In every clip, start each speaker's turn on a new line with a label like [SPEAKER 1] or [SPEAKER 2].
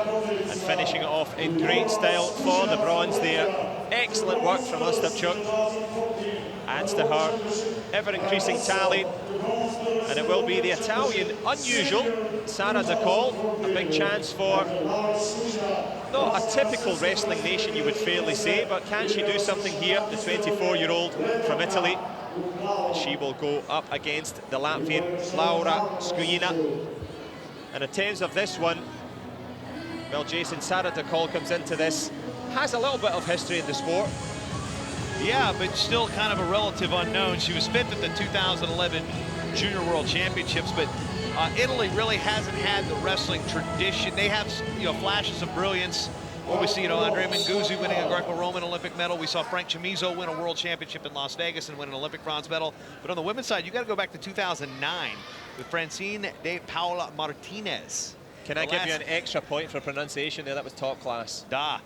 [SPEAKER 1] And finishing it off in great style for the bronze there. Excellent work from Ostapchuk. Adds to her ever-increasing tally. And it will be the Italian, unusual, Sara de COL. A big chance for not a typical wrestling nation, you would fairly say, but can she do something here, the 24-year-old from Italy? And she will go up against the Latvian Laura SKUJINA. And in terms of this one, well, Jason, Sara de COL comes into this, has a little bit of history in the sport.
[SPEAKER 2] Yeah, but still kind of a relative unknown. She was fifth at the 2011 Junior World Championships, but Italy really hasn't had the wrestling tradition. They have, flashes of brilliance. Well, we see, Andrea Minguzzi winning a Greco-Roman Olympic medal. We saw Frank Chamizo win a World Championship in Las Vegas and win an Olympic bronze medal. But on the women's side, you got to go back to 2009 with Francine de Paula Martinez.
[SPEAKER 1] Can I give you an extra point for pronunciation there? That was top class.
[SPEAKER 2] Da.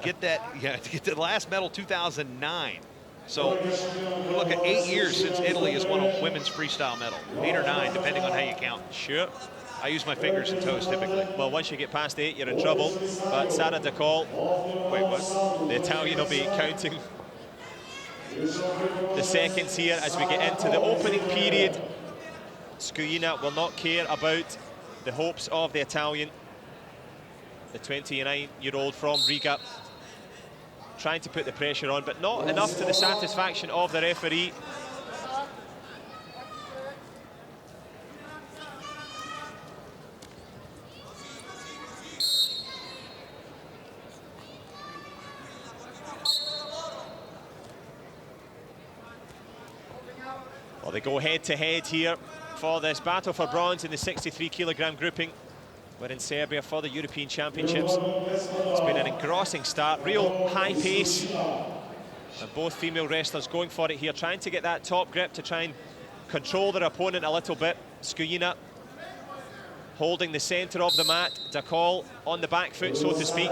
[SPEAKER 2] Get that, to get the last medal, 2009. So we look at 8 years since Italy has won a women's freestyle medal. 8 or 9, depending on how you count.
[SPEAKER 1] Sure.
[SPEAKER 2] I use my fingers and toes typically.
[SPEAKER 1] Well, once you get past 8, you're in trouble. But Sara de COL, wait, what? The Italian will be counting the seconds here as we get into the opening period. SKUJINA will not care about the hopes of the Italian. The 29-year-old from Riga, trying to put the pressure on, but not enough to the satisfaction of the referee. Well, they go head-to-head here for this battle for bronze in the 63-kilogram grouping. We're in Serbia for the European Championships. It's been an engrossing start, real high pace. And both female wrestlers going for it here, trying to get that top grip to try and control their opponent a little bit. SKUJINA holding the center of the mat. De COL on the back foot, so to speak.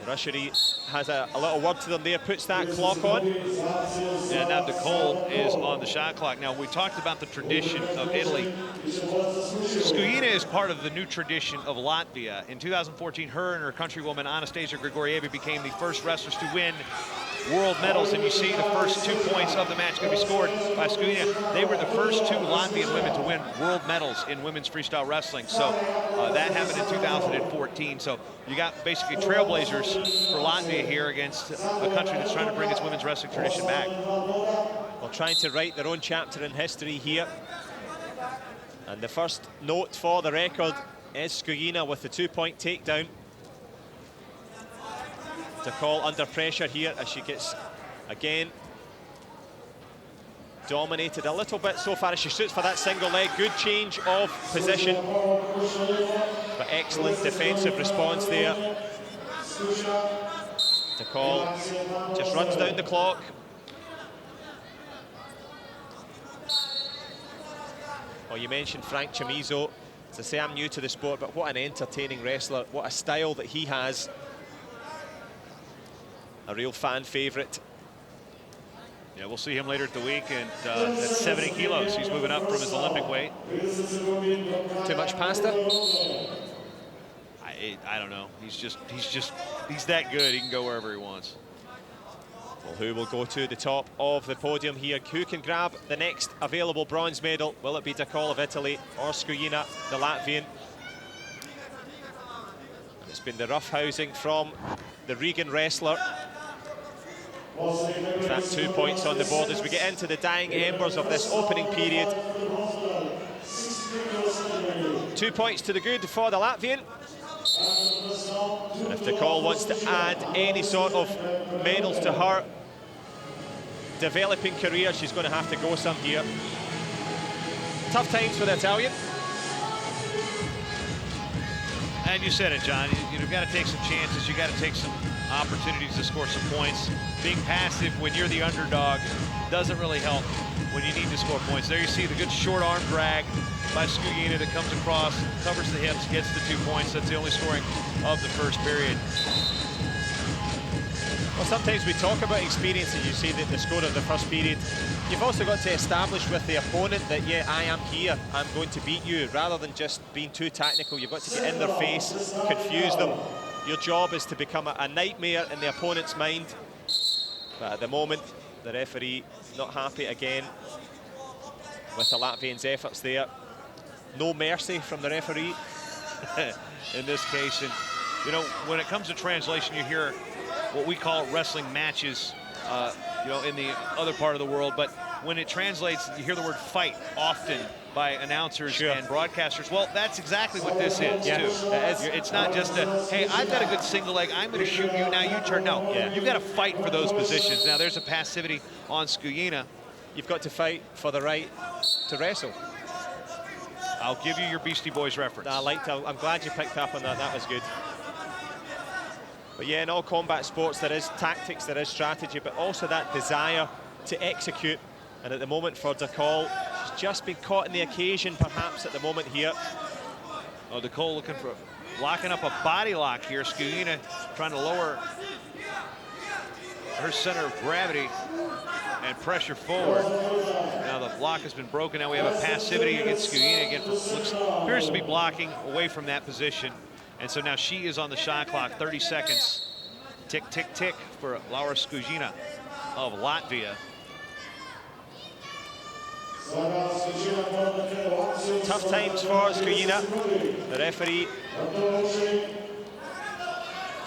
[SPEAKER 1] Rushery has a little word to them there, puts that clock on.
[SPEAKER 2] And now de COL is on the shot clock. Now, we talked about the tradition of Italy. SKUJINA is part of the new tradition of Latvia. In 2014, her and her countrywoman, Anastasia Grigorieva, became the first wrestlers to win world medals, and you see the first 2 points of the match going to be scored by SKUJINA. They were the first 2 Latvian women to win world medals in women's freestyle wrestling. So that happened in 2014. So you got basically trailblazers for Latvia here against a country that's trying to bring its women's wrestling tradition back.
[SPEAKER 1] Well, trying to write their own chapter in history here. And the first note for the record is SKUJINA with the 2-point takedown. De COL under pressure here as she gets, again, dominated a little bit so far as she shoots for that single leg. Good change of position, but excellent defensive response there. De COL just runs down the clock. Well, you mentioned Frank Chamizo. As I say, I'm new to the sport, but what an entertaining wrestler. What a style that he has. A real fan favorite.
[SPEAKER 2] Yeah, we'll see him later at the week, and at 70 kilos, he's moving up from his Olympic weight.
[SPEAKER 1] Too much pasta?
[SPEAKER 2] I don't know. He's that good. He can go wherever he wants.
[SPEAKER 1] Well, who will go to the top of the podium here? Who can grab the next available bronze medal? Will it be de COL of Italy or SKUJINA, the Latvian? And it's been the roughhousing from the Rigan wrestler. With that 2 points on the board as we get into the dying embers of this opening period. 2 points to the good for the Latvian. And if de COL wants to add any sort of medals to her developing career, she's going to have to go some here. Tough times for the Italian.
[SPEAKER 2] And you said it, John. You've got to take some chances. You got to take some opportunities to score some points. Being passive when you're the underdog doesn't really help when you need to score points. There you see the good short arm drag by SKUJINA that comes across, covers the hips, gets the 2 points. That's the only scoring of the first period.
[SPEAKER 1] Well, sometimes we talk about experience and you say that the score of the first period. You've also got to establish with the opponent that, yeah, I am here, I'm going to beat you, rather than just being too technical. You've got to get in their face, confuse them. Your job is to become a nightmare in the opponent's mind. But at the moment, the referee not happy again with the Latvians' efforts there. No mercy from the referee.
[SPEAKER 2] In this case, and you know, when it comes to translation, you hear what we call wrestling matches, you know, in the other part of the world, but when it translates, you hear the word fight often by announcers and broadcasters. Well, that's exactly what this is, too. It's not just a, hey, I've got a good single leg, I'm going to shoot you, now you turn. No, you've got to fight for those positions. Now, there's a passivity on SKUJINA.
[SPEAKER 1] You've got to fight for the right to wrestle.
[SPEAKER 2] I'll give you your Beastie Boys reference.
[SPEAKER 1] I'm glad you picked up on that. That was good. But yeah, in all combat sports, there is tactics, there is strategy, but also that desire to execute. And at the moment for COL, he's just been caught in the occasion, perhaps, at the moment here.
[SPEAKER 2] Oh, COL looking for, locking up a body lock here. SKUJINA trying to lower her center of gravity and pressure forward. Now the block has been broken. Now we have a passivity against SKUJINA again. Appears to be blocking away from that position. And so now she is on the shot clock, 30 seconds. Tick, tick, tick for Laura SKUJINA of Latvia.
[SPEAKER 1] Tough times for SKUJINA. The referee,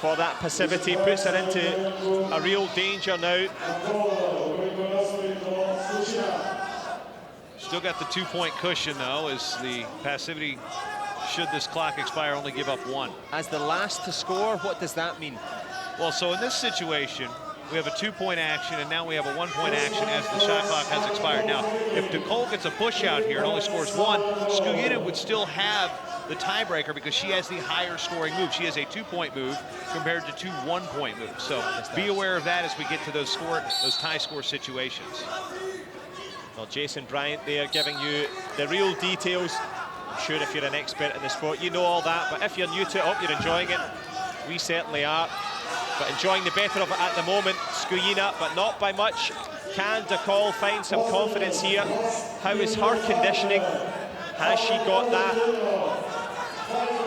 [SPEAKER 1] for that passivity, puts her into a real danger now.
[SPEAKER 2] Still got the 2-point cushion, though, as the passivity, should this clock expire, only give up 1.
[SPEAKER 1] As the last to score, what does that mean?
[SPEAKER 2] Well, so in this situation, we have a 2-point action, and now we have a 1-point action as the shot clock has expired. Now, if COL gets a push out here and only scores 1, SKUJINA would still have the tiebreaker because she has the higher scoring move. She has a 2-point move compared to 2 1-point moves. So be aware of that as we get to those tie score situations.
[SPEAKER 1] Well, Jason Bryant there giving you the real details. I'm sure if you're an expert in the sport, you know all that, but if you're new to it, I hope you're enjoying it. We certainly are. But enjoying the better of it at the moment, SKUJINA, but not by much. Can COL find some confidence here? How is her conditioning? Has she got that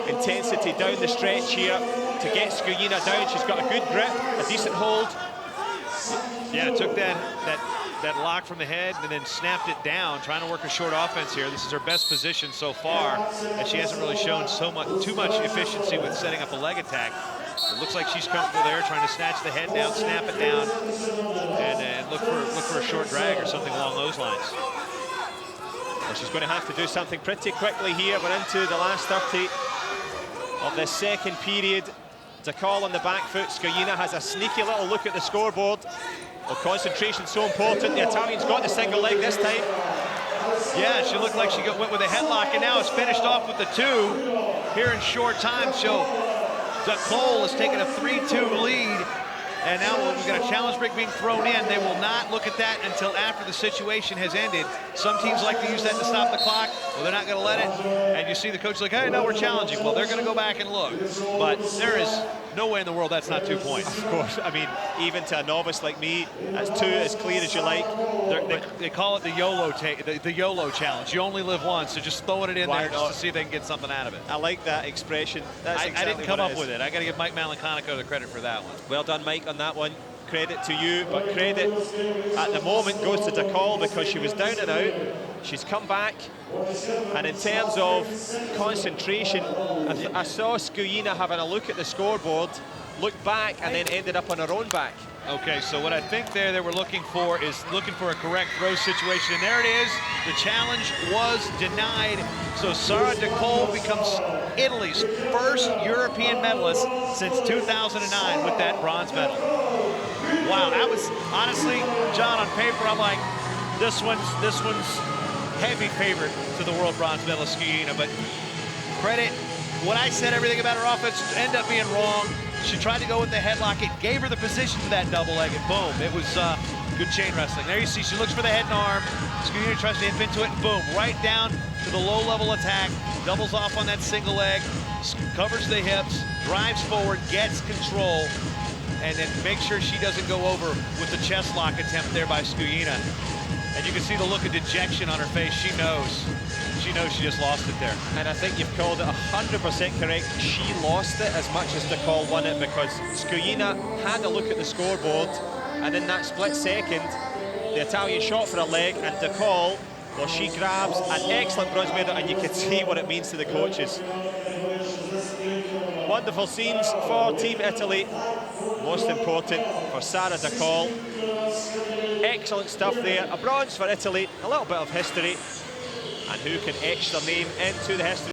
[SPEAKER 1] intensity down the stretch here to get SKUJINA down? She's got a good grip, a decent hold.
[SPEAKER 2] Yeah, took that lock from the head and then snapped it down, trying to work a short offense here. This is her best position so far, and she hasn't really shown too much efficiency with setting up a leg attack. It looks like she's comfortable there, trying to snatch the head down, snap it down, and look for a short drag or something along those lines.
[SPEAKER 1] Well, she's going to have to do something pretty quickly here. We're into the last 30 of this second period. COL on the back foot. SKUJINA has a sneaky little look at the scoreboard. Well, concentration so important. The Italian's got the single leg this time.
[SPEAKER 2] Yeah, she looked like she went with a headlock, and now it's finished off with the 2 here in short time. So COL has taken a 3-2 lead, and now we've got a challenge break being thrown in. They will not look at that until after the situation has ended. Some teams like to use that to stop the clock. Well, they're not going to let it. And you see the coach like, hey, no, we're challenging. Well, they're going to go back and look. But there is no way in the world that's not 2 points.
[SPEAKER 1] Of course. I mean, even to a novice like me, that's 2 as clear as you like.
[SPEAKER 2] They call it the YOLO challenge. You only live once, so just throwing it in there just to see if they can get something out of it.
[SPEAKER 1] I like that expression. That's exactly
[SPEAKER 2] I didn't come up with
[SPEAKER 1] it.
[SPEAKER 2] it. I got to give Mike Malanconico the credit for that one.
[SPEAKER 1] Well done, Mike, on that one. Credit to you, but credit at the moment goes to COL because she was down and out. She's come back, and in terms of concentration, I saw SKUJINA having a look at the scoreboard, looked back, and then ended up on her own back.
[SPEAKER 2] Okay, so what I think they were looking for is a correct throw situation, and there it is. The challenge was denied, so Sara COL becomes Italy's first European medalist since 2009 with that bronze medal. Wow, that was honestly, John, on paper, I'm like, this one's heavy favorite to the world bronze medalist SKUJINA, but credit, what I said, everything about her offense ended up being wrong. She tried to go with the headlock. It gave her the position for that double leg, and boom, it was good chain wrestling. There you see, she looks for the head and arm. SKUJINA tries to imp into it, and boom, right down to the low-level attack. Doubles off on that single leg, covers the hips, drives forward, gets control, and then make sure she doesn't go over with the chest lock attempt there by SKUJINA. And you can see the look of dejection on her face. She knows she just lost it there.
[SPEAKER 1] And I think you've called it 100% correct. She lost it as much as COL won it, because SKUJINA had a look at the scoreboard, and in that split second, the Italian shot for a leg, and COL, well, she grabs an excellent bronze medal, and you can see what it means to the coaches. Wonderful scenes for Team Italy. Most important for Sara COL. Excellent stuff there. A bronze for Italy, a little bit of history, and who can etch their name into the history